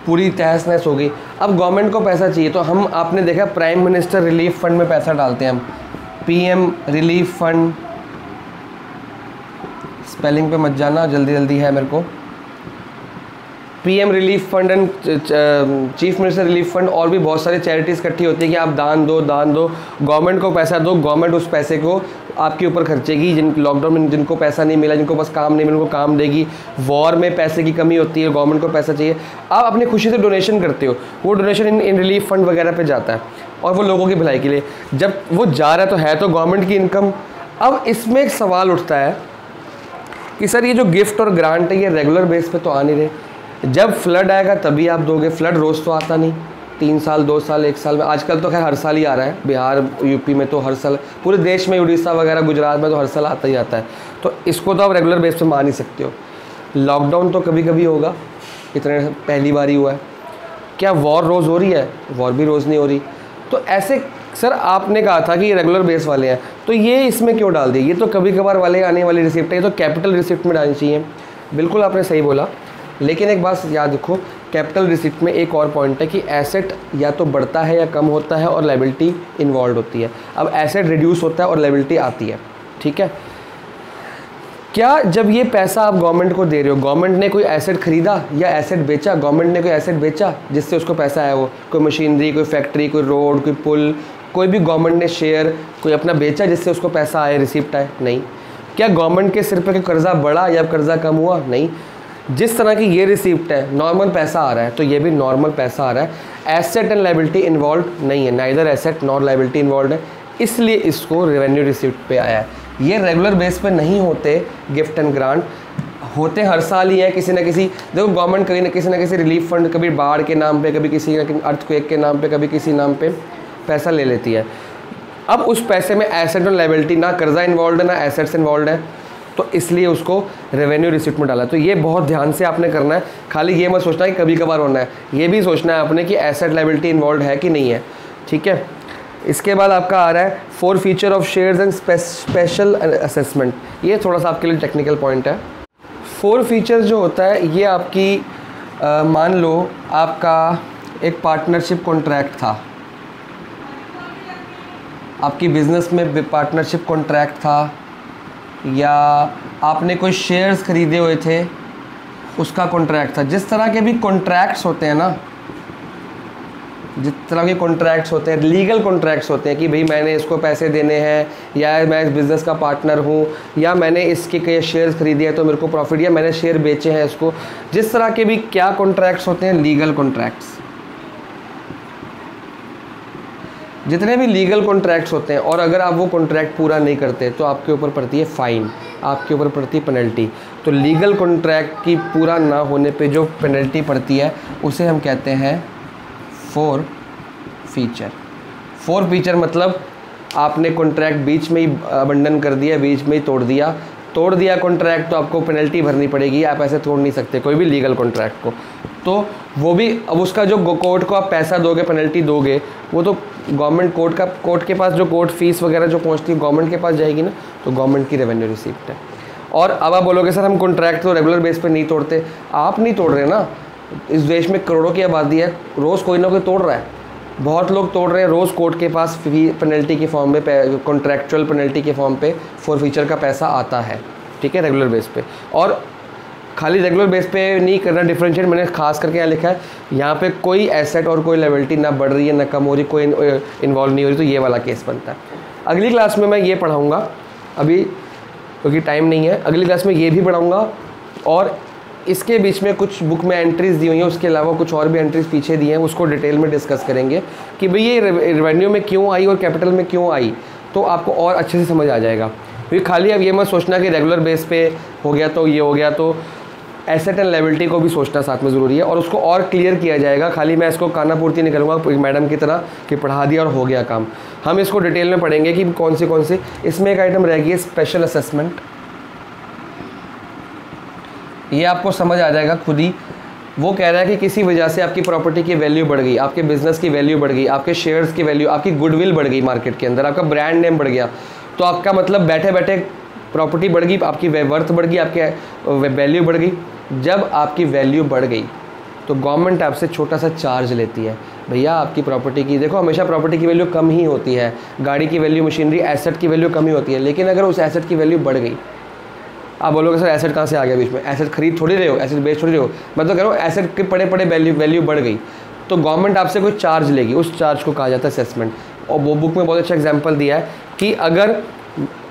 पूरी तहस नहस हो गई। अब गवर्नमेंट को पैसा चाहिए तो हम, आपने देखा प्राइम मिनिस्टर रिलीफ फंड में पैसा डालते हैं हम, पीएम रिलीफ फंड, स्पेलिंग पे मत जाना, जल्दी जल्दी है मेरे को, PM relief fund and chief minister relief fund, और भी बहुत सारी चैरिटीज़ इकट्ठी होती है कि आप दान दो, गवर्नमेंट को पैसा दो, गवर्नमेंट उस पैसे को आपके ऊपर खर्चेगी। जिन लॉकडाउन में जिनको पैसा नहीं मिला, जिनको बस काम नहीं मिला, उनको काम देगी। वॉर में पैसे की कमी होती है, गवर्नमेंट को पैसा चाहिए, आप अपनी खुशी से डोनेशन करते हो, वो डोनेशन इन रिलीफ फंड वगैरह पे जाता है और वो लोगों की भलाई के लिए। जब वो जा रहा है तो गवर्नमेंट की इनकम। अब इसमें एक सवाल उठता है कि सर ये जो गिफ्ट और ग्रांट है ये रेगुलर बेस पे तो आ नहीं रहे, जब फ्लड आएगा तभी आप दोगे। फ्लड रोज़ तो आता नहीं, 3 साल 2 साल 1 साल में, आजकल तो खैर हर साल ही आ रहा है, बिहार यूपी में तो हर साल, पूरे देश में, उड़ीसा वगैरह गुजरात में तो हर साल आता ही आता है, तो इसको तो आप रेगुलर बेस पे मान ही सकते हो। लॉकडाउन तो कभी कभी होगा, इतने पहली बार ही हुआ है। क्या वॉर रोज़ हो रही है? वॉर भी रोज़ नहीं हो रही। तो ऐसे सर आपने कहा था कि ये रेगुलर बेस वाले हैं, तो ये इसमें क्यों डाल दिए? ये तो कभी कभार वाले आने वाली रिसिप्ट है, ये तो कैपिटल रिसिप्ट में डालनी चाहिए। बिल्कुल आपने सही बोला, लेकिन एक बात याद रखो, कैपिटल रिसिप्ट में एक और पॉइंट है कि एसेट या तो बढ़ता है या कम होता है और लायबिलिटी इन्वॉल्व होती है। अब एसेट रिड्यूस होता है और लायबिलिटी आती है, ठीक है। क्या जब ये पैसा आप गवर्नमेंट को दे रहे हो, गवर्नमेंट ने कोई एसेट खरीदा या एसेट बेचा? गवर्नमेंट ने कोई एसेट बेचा जिससे उसको पैसा आया, वो कोई मशीनरी, कोई फैक्ट्री, कोई रोड, कोई पुल, कोई भी गवर्नमेंट ने शेयर कोई अपना बेचा जिससे उसको पैसा आए, रिसिप्ट आए? नहीं। क्या गवर्नमेंट के सिर पर कर्जा बढ़ा या कर्जा कम हुआ? नहीं। जिस तरह की ये रिसिप्ट है, नॉर्मल पैसा आ रहा है, तो ये भी नॉर्मल पैसा आ रहा है। एसेट एंड लायबिलिटी इन्वॉल्व नहीं है, neither asset nor liability involve है, इसलिए इसको रेवेन्यू रिसिप्ट पे आया है। ये रेगुलर बेस पे नहीं होते, गिफ्ट एंड ग्रांट होते हर साल ही है किसी ना किसी। देखो गवर्नमेंट कभी ना किसी रिलीफ फंड, कभी बाढ़ के नाम पे, कभी किसी अर्थक्वेक के नाम पे, कभी किसी नाम पे पैसा ले लेती है। अब उस पैसे में एसेट और लायबिलिटी, ना कर्जा इन्वॉल्व है ना एसेट्स इन्वॉल्व है, तो इसलिए उसको रेवेन्यू रिसिप्ट में डाला। तो ये बहुत ध्यान से आपने करना है, खाली ये मत सोचना कि कभी कभार होना है, ये भी सोचना है आपने कि एसेट लायबिलिटी इन्वॉल्व है कि नहीं है, ठीक है। इसके बाद आपका आ रहा है 4 feature of shares and special assessment. ये थोड़ा सा आपके लिए टेक्निकल पॉइंट है। 4 फीचर जो होता है ये आपकी मान लो आपका एक पार्टनरशिप कॉन्ट्रैक्ट था, आपकी बिजनेस में पार्टनरशिप कॉन्ट्रैक्ट था, या आपने कोई शेयर्स खरीदे हुए थे उसका कॉन्ट्रैक्ट था। जिस तरह के भी कॉन्ट्रैक्ट्स होते हैं ना, जिस तरह के कॉन्ट्रैक्ट्स होते हैं, लीगल कॉन्ट्रैक्ट्स होते हैं कि भाई मैंने इसको पैसे देने हैं, या मैं इस बिज़नेस का पार्टनर हूँ, या मैंने इसके कई शेयर्स खरीदे हैं तो मेरे को प्रॉफिट, या मैंने शेयर बेचे हैं इसको, जिस तरह के भी क्या कॉन्ट्रैक्ट्स होते हैं, लीगल कॉन्ट्रैक्ट्स, जितने भी लीगल कॉन्ट्रैक्ट्स होते हैं, और अगर आप वो कॉन्ट्रैक्ट पूरा नहीं करते तो आपके ऊपर पड़ती है फ़ाइन, आपके ऊपर पड़ती है पेनल्टी। तो लीगल कॉन्ट्रैक्ट की पूरा ना होने पे जो पेनल्टी पड़ती है उसे हम कहते हैं 4 फीचर। 4 फीचर मतलब आपने कॉन्ट्रैक्ट बीच में ही अबंडन कर दिया, बीच में ही तोड़ दिया कॉन्ट्रैक्ट, तो आपको पेनल्टी भरनी पड़ेगी। आप ऐसे तोड़ नहीं सकते कोई भी लीगल कॉन्ट्रैक्ट को। तो वो भी, अब उसका जो कोर्ट को आप पैसा दोगे, पेनल्टी दोगे, वो तो गवर्नमेंट कोर्ट के पास जो कोर्ट फीस वगैरह जो पहुंचती है गवर्नमेंट के पास जाएगी ना, तो गवर्नमेंट की रेवेन्यू रिसिप्ट है। और अब आप बोलोगे सर हम कॉन्ट्रैक्ट तो रेगुलर बेस पे नहीं तोड़ते, आप नहीं तोड़ रहे ना, इस देश में करोड़ों की आबादी है, रोज़ कोई ना कोई तोड़ रहा है, बहुत लोग तोड़ रहे हैं रोज़। कोर्ट के पास पेनल्टी के फॉर्म में, कॉन्ट्रैक्चुअल पेनल्टी के फॉर्म पे 4 फीचर का पैसा आता है, ठीक है, रेगुलर बेस पे। और खाली रेगुलर बेस पे नहीं करना डिफरेंशिएट, मैंने खास करके यहाँ लिखा है, यहाँ पे कोई एसेट और कोई लायबिलिटी ना बढ़ रही है ना कम हो रही, कोई इन्वॉल्व नहीं हो रही, तो ये वाला केस बनता है। अगली क्लास में मैं ये पढ़ाऊँगा, अभी क्योंकि टाइम नहीं है, अगली क्लास में ये भी पढ़ाऊँगा और इसके बीच में कुछ बुक में एंट्रीज दी हुई हैं, उसके अलावा कुछ और भी एंट्रीज पीछे दी हैं, उसको डिटेल में डिस्कस करेंगे कि भाई ये रेवेन्यू में क्यों आई और कैपिटल में क्यों आई, तो आपको और अच्छे से समझ आ जाएगा। क्योंकि खाली अब ये मत सोचना कि रेगुलर बेस पे हो गया तो ये हो गया, तो एसेट एंड लायबिलिटी को भी सोचना साथ में ज़रूरी है और उसको और क्लियर किया जाएगा। खाली मैं इसको काना पूर्ति नहीं करूँगा मैडम की तरह कि पढ़ा दिया और हो गया काम। हम इसको डिटेल में पढ़ेंगे कि कौन सी इसमें एक आइटम रह गई है स्पेशल असेसमेंट। ये आपको समझ आ जाएगा खुद ही। वो कह रहा है कि किसी वजह से आपकी प्रॉपर्टी की वैल्यू बढ़ गई, आपके बिजनेस की वैल्यू बढ़ गई, आपके शेयर्स की वैल्यू, आपकी गुडविल बढ़ गई मार्केट के अंदर, आपका ब्रांड नेम बढ़ गया, तो आपका मतलब बैठे बैठे प्रॉपर्टी बढ़ गई, आपकी वर्थ बढ़ गई, आपकी वैल्यू बढ़ गई। जब आपकी वैल्यू बढ़ गई तो गवर्नमेंट आपसे छोटा सा चार्ज लेती है, भैया आपकी प्रॉपर्टी की, देखो हमेशा प्रॉपर्टी की वैल्यू कम ही होती है, गाड़ी की वैल्यू, मशीनरी, एसेट की वैल्यू कम ही होती है। लेकिन अगर उस एसेट की वैल्यू बढ़ गई, आप बोलोगे सर एसेट कहाँ से आ गया बीच में, एसेट खरीद थोड़ी रहे हो, एसेट बेच थोड़ी रहे हो, मैं तो कह रहा हूँ एसेट के पड़े पड़े वैल्यू बढ़ गई तो गवर्नमेंट आपसे कोई चार्ज लेगी, उस चार्ज को कहा जाता है असेसमेंट। और वो बुक में बहुत अच्छा एग्जांपल दिया है कि अगर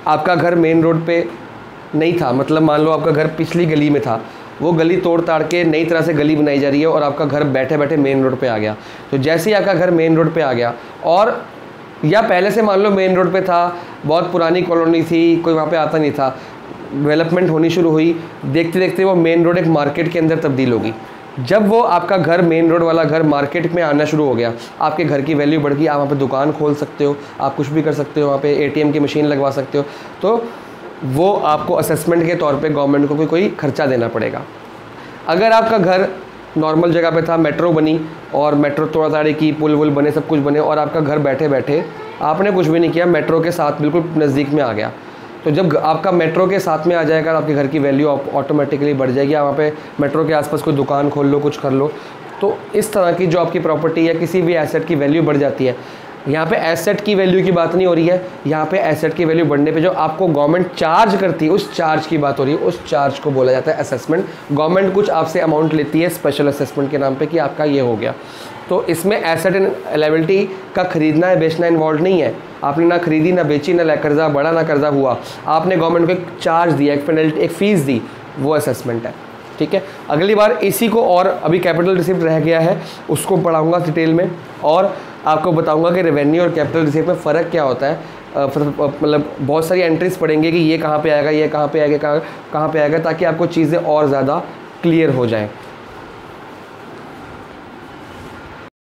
आपका घर मेन रोड पे नहीं था, मतलब मान लो आपका घर पिछली गली में था, वो गली तोड़ ताड़ के नई तरह से गली बनाई जा रही है और आपका घर बैठे बैठे मेन रोड पे आ गया, तो जैसे ही आपका घर मेन रोड पे आ गया, और या पहले से मान लो मेन रोड पे था, बहुत पुरानी कॉलोनी थी, कोई वहाँ पे आता नहीं था, डेवलपमेंट होनी शुरू हुई, देखते देखते वो मेन रोड एक मार्केट के अंदर तब्दील होगी। जब वो आपका घर मेन रोड वाला घर मार्केट में आना शुरू हो गया, आपके घर की वैल्यू बढ़ गई, आप वहाँ पे दुकान खोल सकते हो, आप कुछ भी कर सकते हो, वहाँ पे एटीएम की मशीन लगवा सकते हो, तो वो आपको असेसमेंट के तौर पे गवर्नमेंट को कोई खर्चा देना पड़ेगा। अगर आपका घर नॉर्मल जगह पे था, मेट्रो बनी और मेट्रो तोड़ा ताड़ी की, पुल वुल बने, सब कुछ बने, और आपका घर बैठे बैठे आपने कुछ भी नहीं किया, मेट्रो के साथ बिल्कुल नज़दीक में आ गया, तो जब आपका मेट्रो के साथ में आ जाएगा तो आपके घर की वैल्यू ऑटोमेटिकली बढ़ जाएगी। आप वहाँ पे मेट्रो के आसपास कोई दुकान खोल लो, कुछ कर लो, तो इस तरह की जो आपकी प्रॉपर्टी या किसी भी एसेट की वैल्यू बढ़ जाती है। यहाँ पे एसेट की वैल्यू की बात नहीं हो रही है, यहाँ पे एसेट की वैल्यू बढ़ने पे जो आपको गवर्नमेंट चार्ज करती है उस चार्ज की बात हो रही है, उस चार्ज को बोला जाता है असेसमेंट। गवर्नमेंट कुछ आपसे अमाउंट लेती है स्पेशल असेसमेंट के नाम पे कि आपका ये हो गया। तो इसमें एसेट एंड लायबिलिटी का खरीदना है बेचना इन्वॉल्व नहीं है, आपने ना खरीदी ना बेची, ना कर्जा बढ़ा ना कर्जा हुआ, आपने गवर्नमेंट को एक चार्ज दिया, एक पेनल्टी, एक फ़ीस दी, वो असेसमेंट है। ठीक है, अगली बार इसी को, और अभी कैपिटल रिसिप्ट रह गया है, उसको पढ़ाऊंगा डिटेल में और आपको बताऊंगा कि रेवेन्यू और कैपिटल रिसिप्ट में फ़र्क क्या होता है। मतलब बहुत सारी एंट्रीज पढ़ेंगे कि ये कहाँ पे आएगा, ये कहाँ पे आएगा, कहाँ पे आएगा, ताकि आपको चीज़ें और ज़्यादा क्लियर हो जाएं।